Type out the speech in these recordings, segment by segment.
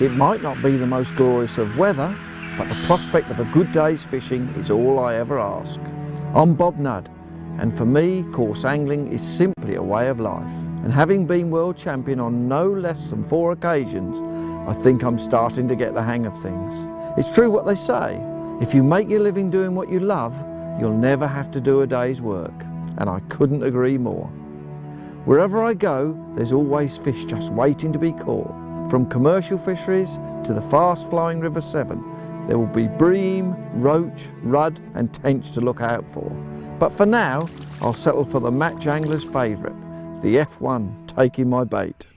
It might not be the most glorious of weather, but the prospect of a good day's fishing is all I ever ask. I'm Bob Nudd, and for me, coarse angling is simply a way of life. And having been world champion on no less than 4 occasions, I think I'm starting to get the hang of things. It's true what they say, if you make your living doing what you love, you'll never have to do a day's work. And I couldn't agree more. Wherever I go, there's always fish just waiting to be caught. From commercial fisheries to the fast-flowing River Severn, there will be bream, roach, rudd and tench to look out for. But for now, I'll settle for the match angler's favourite, the F1 taking my bait.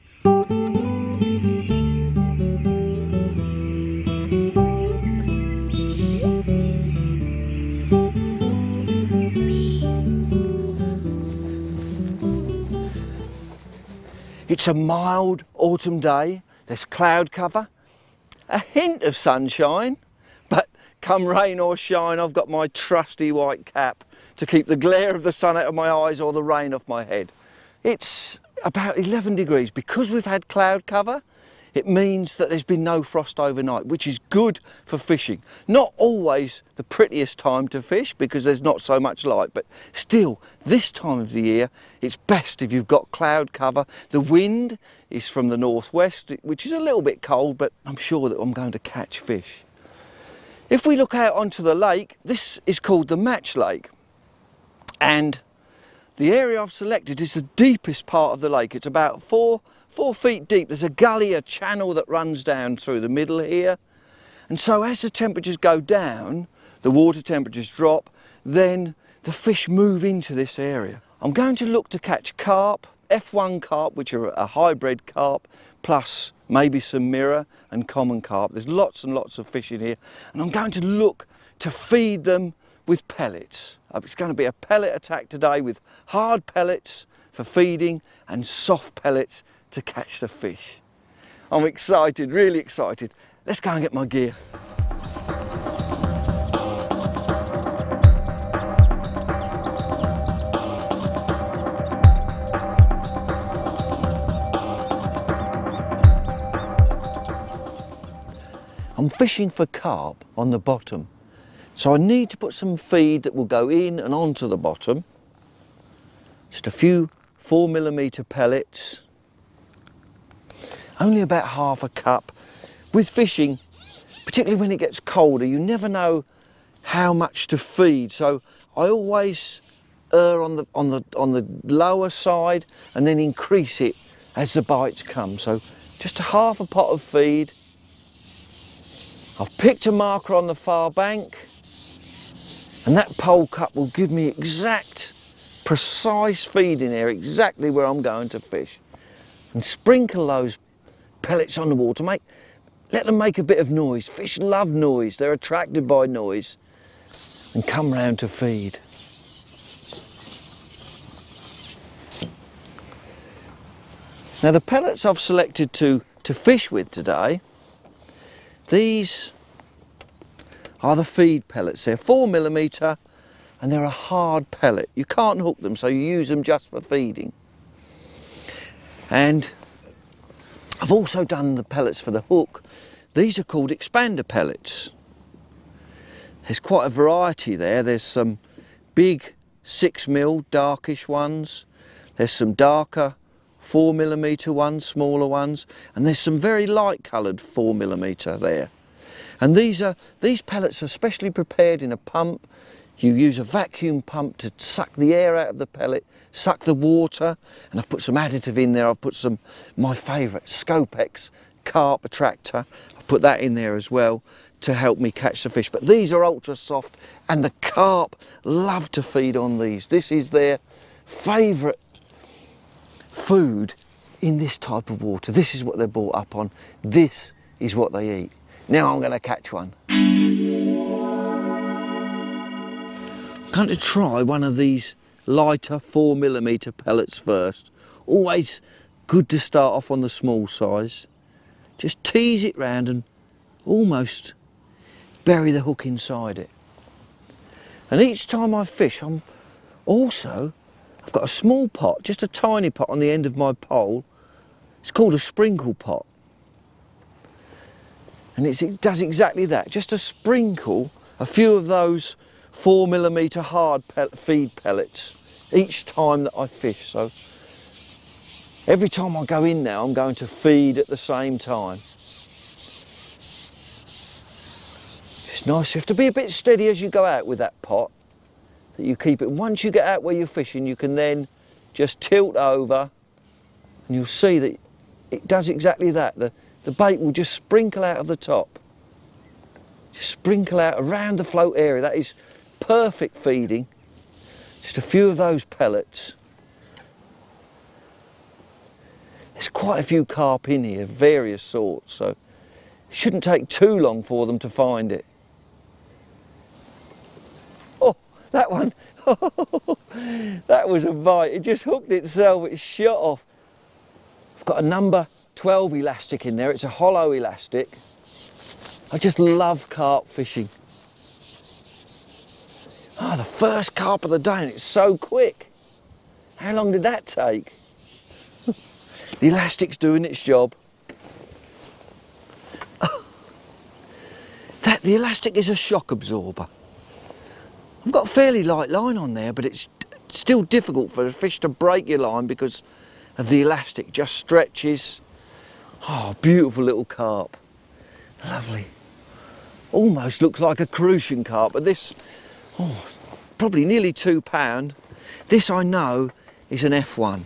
It's a mild autumn day, there's cloud cover, a hint of sunshine, but come rain or shine, I've got my trusty white cap to keep the glare of the sun out of my eyes or the rain off my head. It's about 11 degrees. Because we've had cloud cover, it means that there's been no frost overnight, which is good for fishing. Not always the prettiest time to fish because there's not so much light, but still, this time of the year, it's best if you've got cloud cover. The wind is from the northwest, which is a little bit cold, but I'm sure that I'm going to catch fish. If we look out onto the lake, this is called the Match Lake. And the area I've selected is the deepest part of the lake. It's about 4 feet deep. There's a gully, a channel that runs down through the middle here. And so as the temperatures go down, the water temperatures drop, then the fish move into this area. I'm going to look to catch carp, F1 carp, which are a hybrid carp, plus maybe some mirror and common carp. There's lots and lots of fish in here. And I'm going to look to feed them with pellets. It's going to be a pellet attack today with hard pellets for feeding and soft pellets to catch the fish. I'm excited, really excited. Let's go and get my gear. I'm fishing for carp on the bottom. So I need to put some feed that will go in and onto the bottom. Just a few 4mm pellets. Only about half a cup. With fishing, particularly when it gets colder, you never know how much to feed. So I always err on the lower side and then increase it as the bites come. So just a half a pot of feed. I've picked a marker on the far bank. And that pole cup will give me exact, precise feed in there, exactly where I'm going to fish. And sprinkle those pellets on the water, let them make a bit of noise. Fish love noise, they're attracted by noise. And come round to feed. Now the pellets I've selected to fish with today, these are the feed pellets. They're 4mm and they're a hard pellet. You can't hook them, so you use them just for feeding. And I've also done the pellets for the hook. These are called expander pellets. There's quite a variety there. There's some big 6mm darkish ones. There's some darker 4mm ones, smaller ones, and there's some very light coloured 4mm there. And these pellets are specially prepared in a pump. You use a vacuum pump to suck the air out of the pellet, suck the water, and I've put some additive in there. I've put some, my favourite, Scopex carp attractor. I've put that in there as well to help me catch the fish. But these are ultra soft and the carp love to feed on these. This is their favourite food in this type of water. This is what they're brought up on. This is what they eat. Now I'm going to catch one. I'm going to try one of these lighter 4mm pellets first. Always good to start off on the small size. Just tease it round and almost bury the hook inside it. And each time I fish, I've got a small pot, just a tiny pot on the end of my pole. It's called a sprinkle pot. And it does exactly that, just a sprinkle, a few of those 4mm hard feed pellets each time that I fish. So every time I go in now, I'm going to feed at the same time. It's nice, you have to be a bit steady as you go out with that pot, that you keep it. Once you get out where you're fishing, you can then just tilt over and you'll see that it does exactly that. The bait will just sprinkle out of the top. Just sprinkle out around the float area. That is perfect feeding. Just a few of those pellets. There's quite a few carp in here, various sorts, so it shouldn't take too long for them to find it. Oh, that one. That was a bite. It just hooked itself, it shot off. I've got a number 12 elastic in there. It's a hollow elastic. I just love carp fishing. Ah, the first carp of the day, and it's so quick. How long did that take? The elastic's doing its job. The elastic is a shock absorber. I've got a fairly light line on there, but it's still difficult for a fish to break your line because of the elastic. Just stretches. Oh, beautiful little carp. Lovely. Almost looks like a crucian carp, but this, oh, probably nearly £2. This I know is an F1.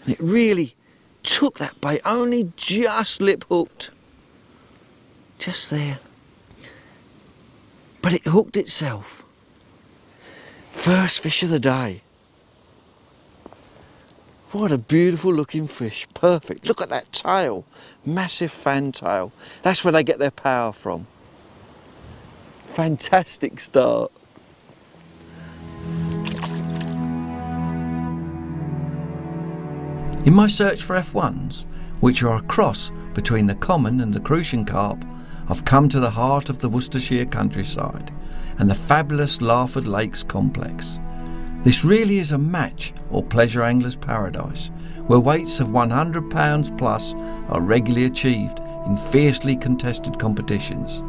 And it really took that bait, only just lip hooked. Just there. But it hooked itself. First fish of the day. What a beautiful looking fish, perfect. Look at that tail, massive fan tail. That's where they get their power from. Fantastic start. In my search for F1s, which are a cross between the common and the crucian carp, I've come to the heart of the Worcestershire countryside and the fabulous Larford Lakes complex. This really is a match or pleasure angler's paradise, where weights of £100 plus are regularly achieved in fiercely contested competitions.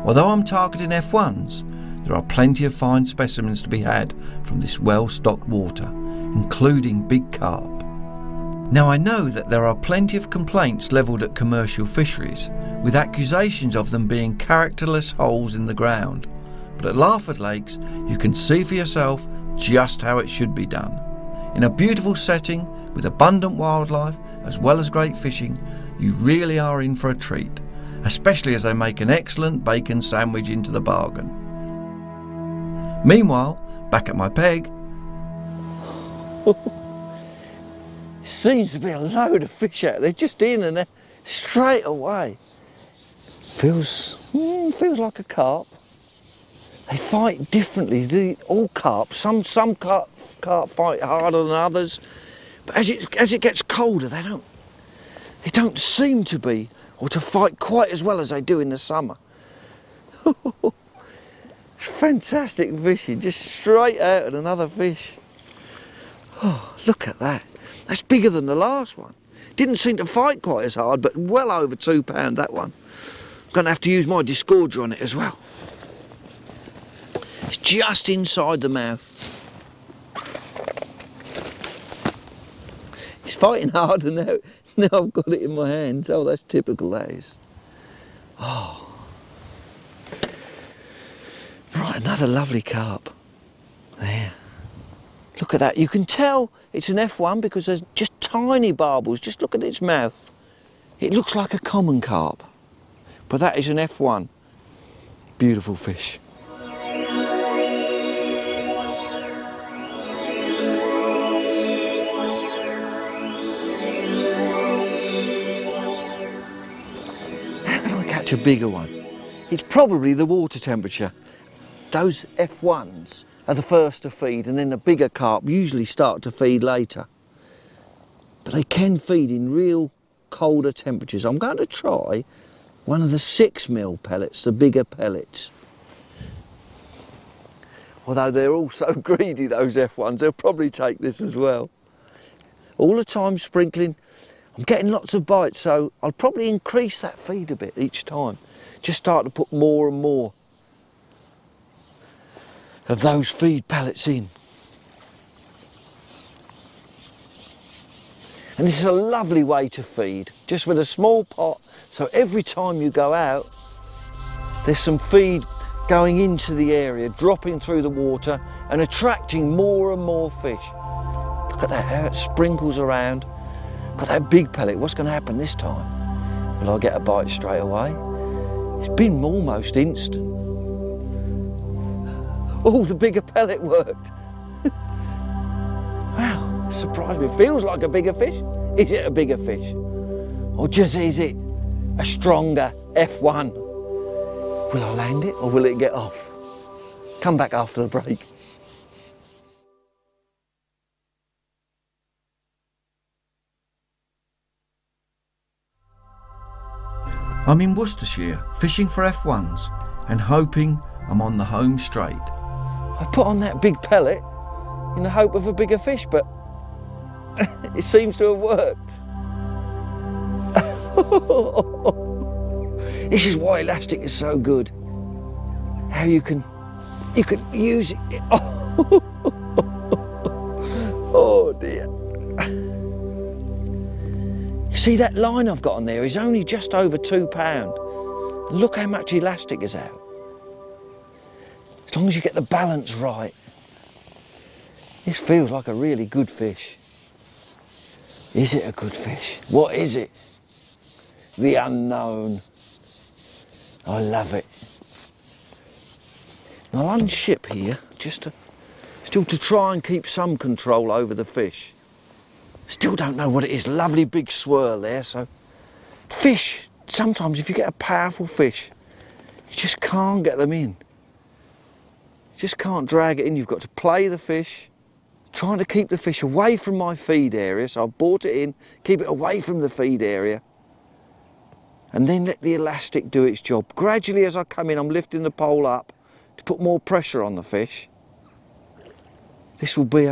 Although I'm targeting F1s, there are plenty of fine specimens to be had from this well-stocked water, including big carp. Now I know that there are plenty of complaints levelled at commercial fisheries, with accusations of them being characterless holes in the ground, but at Larford Lakes you can see for yourself just how it should be done. In a beautiful setting with abundant wildlife as well as great fishing, you really are in for a treat, especially as they make an excellent bacon sandwich into the bargain. Meanwhile, back at my peg, Seems to be a load of fish out there, just in and there, straight away. Feels like a carp. They fight differently. All carp. Some carp fight harder than others, but as it gets colder, they don't seem to be or to fight quite as well as they do in the summer. It's fantastic fishing, just straight out at another fish. Oh, look at that. That's bigger than the last one. Didn't seem to fight quite as hard, but well over £2, that one. I'm going to have to use my disgorger on it as well. It's just inside the mouth. It's fighting harder now. Now I've got it in my hands. Oh, that's typical, that is. Oh. Right, another lovely carp. There. Look at that. You can tell it's an F1 because there's just tiny barbels. Just look at its mouth. It looks like a common carp, but that is an F1. Beautiful fish. How can I catch a bigger one? It's probably the water temperature. Those F1s are the first to feed, and then the bigger carp usually start to feed later. But they can feed in real colder temperatures. I'm going to try one of the 6mm pellets, the bigger pellets. Although they're all so greedy, those F1s, they'll probably take this as well. All the time sprinkling I'm getting lots of bites, so I'll probably increase that feed a bit each time. Just start to put more and more of those feed pellets in. And this is a lovely way to feed, just with a small pot, so every time you go out, there's some feed going into the area, dropping through the water and attracting more and more fish. Look at that, how it sprinkles around. Got that big pellet. What's going to happen this time? Will I get a bite straight away? It's been almost instant. Oh, the bigger pellet worked. Wow, surprised me. Feels like a bigger fish. Is it a bigger fish? Or just is it a stronger F1? Will I land it or will it get off? Come back after the break. I'm in Worcestershire fishing for F1s and hoping I'm on the home straight. I put on that big pellet in the hope of a bigger fish, but it seems to have worked. This is why elastic is so good. How you can use it. Oh dear. You see, that line I've got on there is only just over £2. Look how much elastic is out. As long as you get the balance right. This feels like a really good fish. Is it a good fish? What is it? The unknown. I love it. I'll unship here just still to try and keep some control over the fish. Still don't know what it is. Lovely big swirl there. So fish, sometimes if you get a powerful fish, you just can't get them in. You just can't drag it in. You've got to play the fish, trying to keep the fish away from my feed area. So I've brought it in, keep it away from the feed area, and then let the elastic do its job. Gradually as I come in, I'm lifting the pole up to put more pressure on the fish. This will be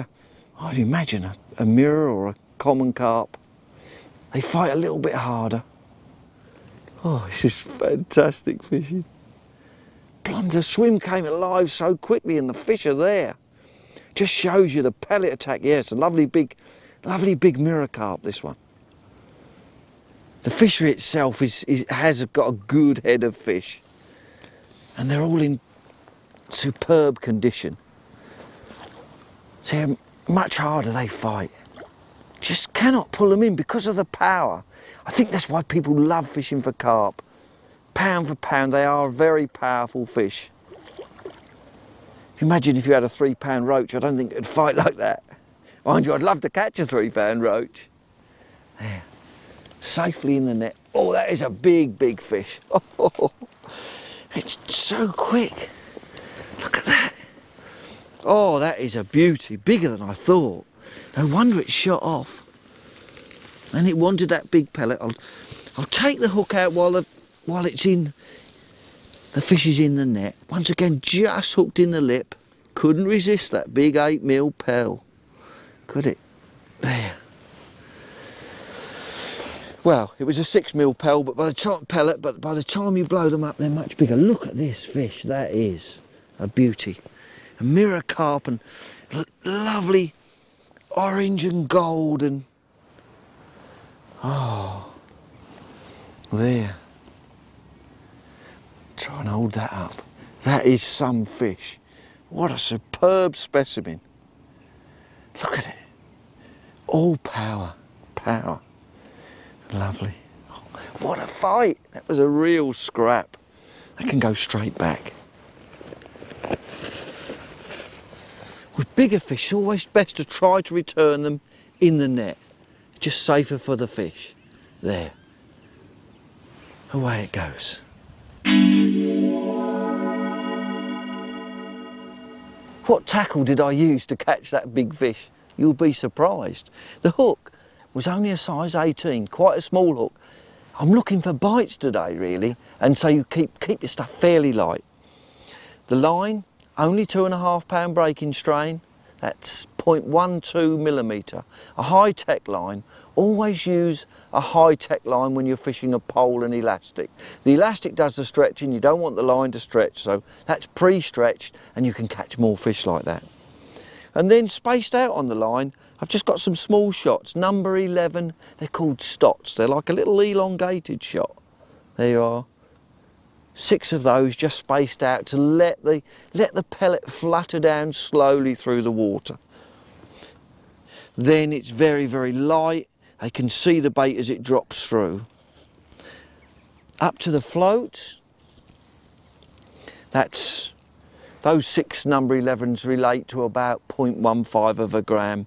I'd imagine a mirror or a common carp. They fight a little bit harder. Oh, this is fantastic fishing. Blimey, the swim came alive so quickly and the fish are there. Just shows you the pellet attack. Yeah, it's a lovely big mirror carp, this one. The fishery itself has got a good head of fish, and they're all in superb condition. See how much harder they fight. Just cannot pull them in because of the power. I think that's why people love fishing for carp. Pound for pound, they are a very powerful fish. Imagine if you had a £3 roach, I don't think it'd fight like that. Mind you, I'd love to catch a £3 roach. There, safely in the net. Oh, that is a big, big fish. Oh, it's so quick. Look at that. Oh, that is a beauty, bigger than I thought. No wonder it shot off. And it wanted that big pellet. I'll take the hook out while it's in, the fish is in the net. Once again, just hooked in the lip. Couldn't resist that big 8mm pearl, could it? There. Well, it was a 6mm pearl, but by the time you blow them up, they're much bigger. Look at this fish. That is a beauty. A mirror carp and lovely orange and gold and oh, there. Try and hold that up. That is some fish. What a superb specimen. Look at it. All power, power. Lovely. Oh, what a fight. That was a real scrap. They can go straight back. With bigger fish, it's always best to try to return them in the net. Just safer for the fish. There. Away it goes. What tackle did I use to catch that big fish? You'll be surprised. The hook was only a size 18, quite a small hook. I'm looking for bites today, really, and so you keep your stuff fairly light. The line, only £2.5 breaking strain. That's 0.12 millimetre. A high-tech line. Always use a high-tech line when you're fishing a pole and elastic. The elastic does the stretching, you don't want the line to stretch, so that's pre-stretched and you can catch more fish like that. And then spaced out on the line, I've just got some small shots, number 11, they're called stots. They're like a little elongated shot. There you are. 6 of those just spaced out to let the pellet flutter down slowly through the water. Then it's very, very light. They can see the bait as it drops through. Up to the float. Those 6 number 11s relate to about 0.15 of a gram.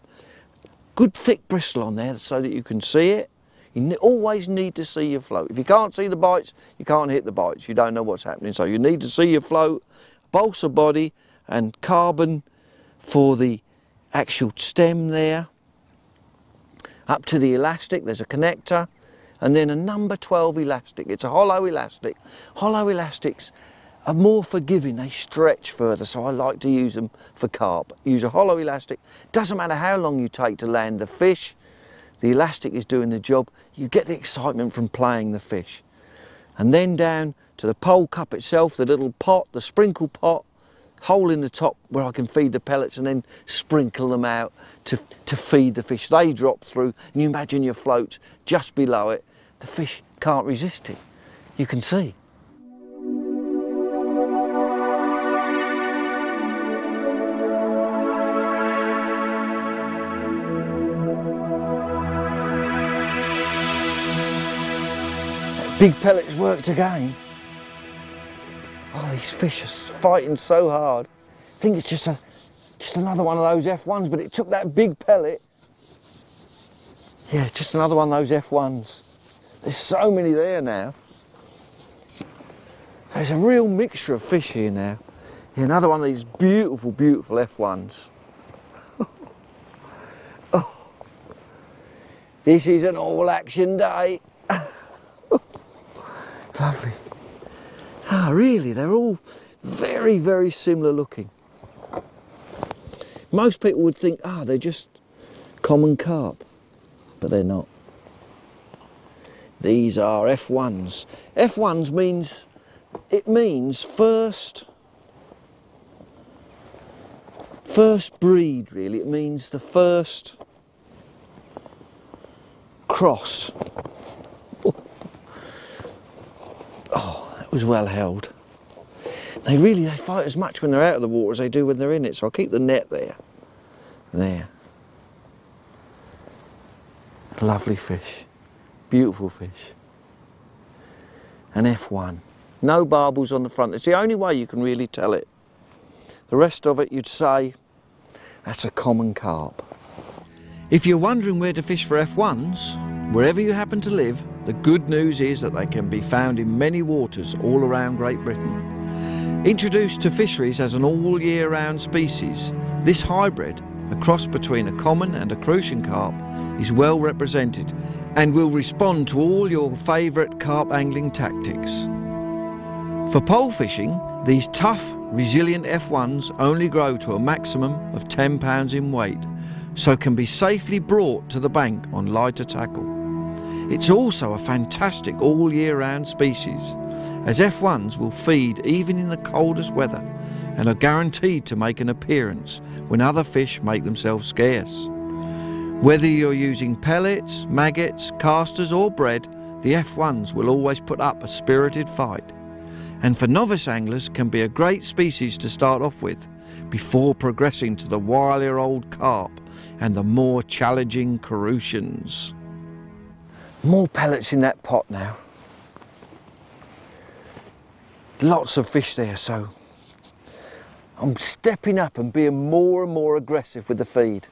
Good thick bristle on there so that you can see it. You always need to see your float. If you can't see the bites, you can't hit the bites. You don't know what's happening. So you need to see your float, balsa body and carbon for the actual stem there. Up to the elastic, there's a connector, and then a number 12 elastic. It's a hollow elastic. Hollow elastics are more forgiving, they stretch further, so I like to use them for carp. Use a hollow elastic. Doesn't matter how long you take to land the fish, the elastic is doing the job. You get the excitement from playing the fish. And then down to the pole cup itself, the little pot, the sprinkle pot, hole in the top where I can feed the pellets and then sprinkle them out to feed the fish. They drop through and you imagine your float just below it. The fish can't resist it. You can see. Big pellets worked again. Oh, these fish are fighting so hard. I think it's just another one of those F1s, but it took that big pellet. Yeah, just another one of those F1s. There's so many there now. There's a real mixture of fish here now. Yeah, another one of these beautiful, beautiful F1s. Oh, this is an all-action day. Lovely. Ah, really, they're all very, very similar looking. Most people would think, they're just common carp, but they're not. These are F1s. F1s means first breed, really. It means the first cross. Was well held. They fight as much when they're out of the water as they do when they're in it, so I'll keep the net there. There. Lovely fish. Beautiful fish. An F1. No barbels on the front. It's the only way you can really tell it. The rest of it you'd say, that's a common carp. If you're wondering where to fish for F1s, wherever you happen to live, the good news is that they can be found in many waters all around Great Britain. Introduced to fisheries as an all-year-round species, this hybrid, a cross between a common and a crucian carp, is well represented and will respond to all your favourite carp angling tactics. For pole fishing, these tough, resilient F1s only grow to a maximum of 10 pounds in weight, so can be safely brought to the bank on lighter tackle. It's also a fantastic all-year-round species, as F1s will feed even in the coldest weather and are guaranteed to make an appearance when other fish make themselves scarce. Whether you're using pellets, maggots, casters or bread, the F1s will always put up a spirited fight. And for novice anglers can be a great species to start off with, before progressing to the wilier old carp and the more challenging crucians. More pellets in that pot now. Lots of fish there, so I'm stepping up and being more and more aggressive with the feed.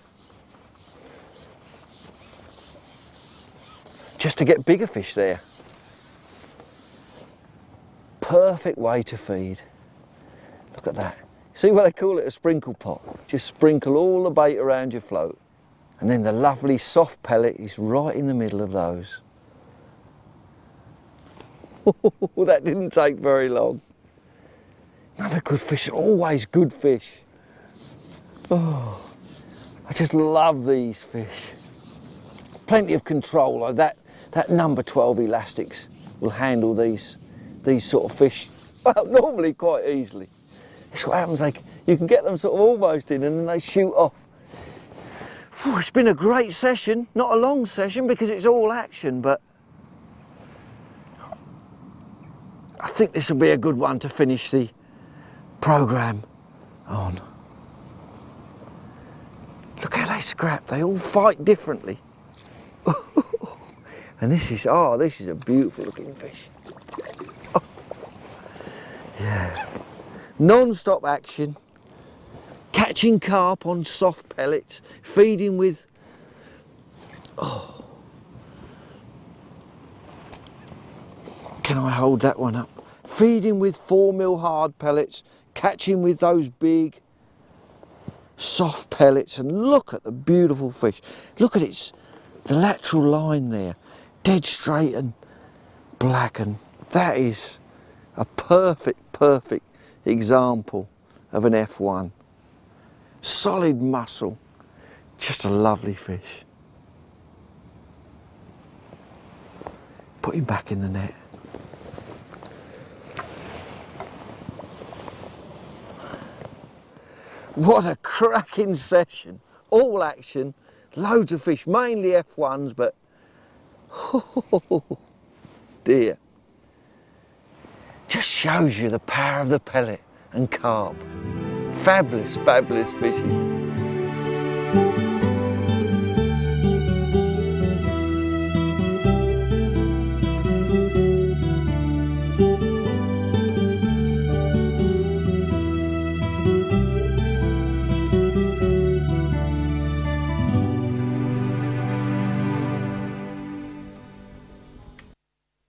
Just to get bigger fish there. Perfect way to feed. Look at that. See why they call it a sprinkle pot? Just sprinkle all the bait around your float. And then the lovely soft pellet is right in the middle of those. That didn't take very long. Another good fish, always good fish. Oh, I just love these fish. Plenty of control. Like that number 12 elastics will handle these sort of fish, well, normally quite easily. It's what happens, like, you can get them sort of almost in and then they shoot off. Whew, it's been a great session, not a long session because it's all action, but I think this will be a good one to finish the programme on. Look how they scrap, they all fight differently. And this is a beautiful looking fish. Oh. Yeah. Non-stop action, catching carp on soft pellets, feeding with, can I hold that one up? Feeding with 4mm hard pellets, catching with those big soft pellets, and look at the beautiful fish. Look at the lateral line there, dead straight and black, and that is a perfect example of an F1. Solid muscle, just a lovely fish. Put him back in the net. What a cracking session. All action, loads of fish, mainly F1s, but oh dear. Just shows you the power of the pellet and carp. Fabulous, fabulous fishing.